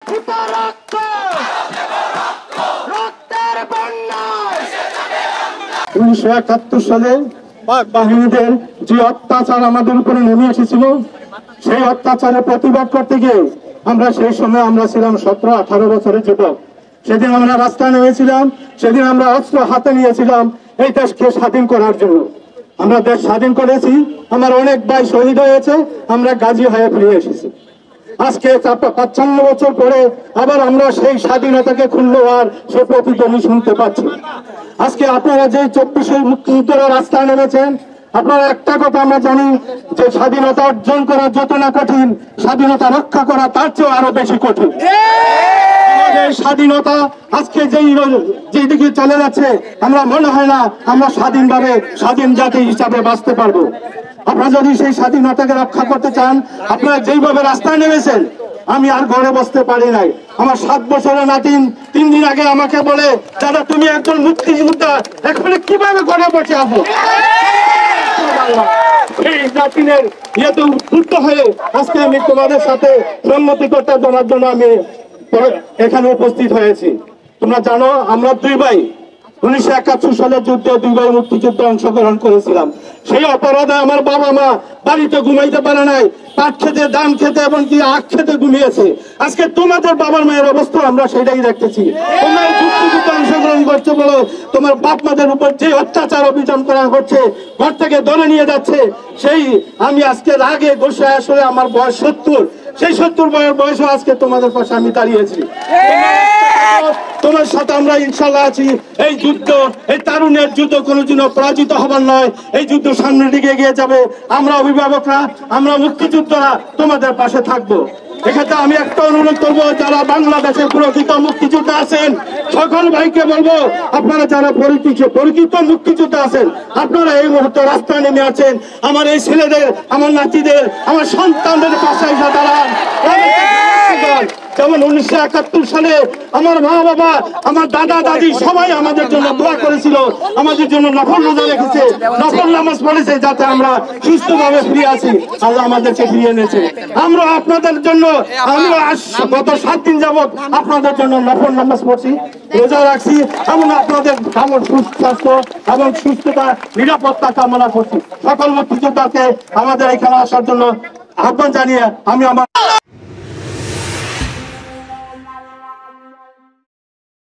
1971 সালে পাক বাহিনীদের যে অত্যাচার আমাদের উপরে নেমে এসেছিল, সেই অত্যাচারের প্রতিবাদ করতে গিয়ে আমরা সেই সময় আমরা ছিলাম 17-18 বছরের যুবক। সেদিন আমরা রাস্তায় নেমেছিলাম, সেদিন আমরা অস্ত্র হাতে নিয়েছিলাম এই দেশকে স্বাধীন করার জন্য। আমরা দেশ স্বাধীন করেছি, আমার অনেক ভাই শহীদ হয়েছে, আমরা গাজী হয়ে ফিরে এসেছি। আজকে 55 বছর পরে আবার আমরা সেই স্বাধীনতাকে ক্ষুণ্ণ হওয়ার সে প্রতিধ্বনি শুনতে পাচ্ছি। আজকে আপনারা যে 24 মুক্তিযুদ্ধের রাস্তায় নেমেছেন, আপনারা একটা কথা আমরা জানি যে স্বাধীনতা অর্জন করা যত না কঠিন, স্বাধীনতা রক্ষা করা তার চেয়ে আরো বেশি কঠিন। আমাদের স্বাধীনতা আজকে যেই দিকে চলে যাচ্ছে, আমরা মনে হয় না আমরা স্বাধীনভাবে স্বাধীন জাতি হিসাবে বাঁচতে পারবো। আপনারা যদি সেই স্বাধীনতাকে রক্ষা করতে চান, আপনারা যেইভাবে রাস্তায় নেমেছেন, আমি আর ঘরে বসতে পারি নাই। আমার 7 বছরের নাতিন 3 দিন আগে আমাকে বলে, দাদা তুমি একজন মুক্তিযোদ্ধা, এখন কিভাবে ঘরে বসে আসবো? এই নাতিনের ইয়েতে উদ্বুদ্ধ হয়ে আজকে আমি তোমাদের সাথে সম্মতি করতে জানার জন্য আমি এখানে উপস্থিত হয়েছি। তোমরা জানো আমরা 2 ভাই 1971 সালের যুদ্ধে 2 ভাই মুক্তিযুদ্ধে অংশগ্রহণ করেছিলাম। সেই অপরাধে আমার বাবা মা বাড়িতে ঘুমাইতে পারে নাই, পাট খেতে, ধান খেতে, এমনকি আখ খেতে ঘুমিয়েছে। আজকে তোমাদের বাবার মায়ের অবস্থা আমরা সেটাই দেখতেছি। তোমরা যুদ্ধে অংশগ্রহণ করছো বলো, তোমার বাপ মাদের উপর যে অত্যাচার অভিযান করা হচ্ছে, ঘর থেকে ধরে নিয়ে যাচ্ছে, সেই আমি আজকে রাগে গোসে আসলে আমার বয়স 70, সেই 70 বয়সে আজকে তোমাদের পাশে আমি দাঁড়িয়েছি। তোমার সাথে আমরা ইনশাল্লাহ আছি। এই যুদ্ধ, এই তারুণের যুদ্ধ কোনোদিনও পরাজিত হবার নয়। এই যুদ্ধ সামনের দিকে এগিয়ে যাবে। আমরা অভিভাবকরা, আমরা মুক্তিযোদ্ধারা তোমাদের পাশে থাকবো। এক্ষেত্রে আমি একটা অনুরোধ করবো, যারা বাংলাদেশের প্রকৃত মুক্তিযোদ্ধা আছেন, সকল ভাইকে বলবো, আপনারা যারা পরিচিত মুক্তিযোদ্ধা আছেন, আপনারা এই মুহূর্তে রাস্তায় নেমে আছেন, আমার এই ছেলেদের, আমার নাতিদের, আমার সন্তানদের পাশে এসে দাঁড়ান। যেমন 1971 সালে আমার মা বাবা, আমার দাদা দাদি সবাই আমাদের জন্য দোয়া করেছিল, আমাদের জন্য নফল রোজা রেখেছে, নফল নামাজ পড়েছে, যাতে আমরা সুস্থভাবে ফিরে আসি। আল্লাহ আমাদেরকে ফিরিয়ে এনেছে। আমরা আপনাদের জন্য, আমিও গত 7 দিন যাবৎ আপনাদের জন্য নফল নামাজ পড়ছি, রোজা রাখছি, এবং আপনাদের সুস্বাস্থ্য এবং সুস্থতা, নিরাপত্তা কামনা করছি। সকল মুক্তিযোদ্ধাকে আমাদের এখানে আসার জন্য আহ্বান জানিয়ে আমি আমার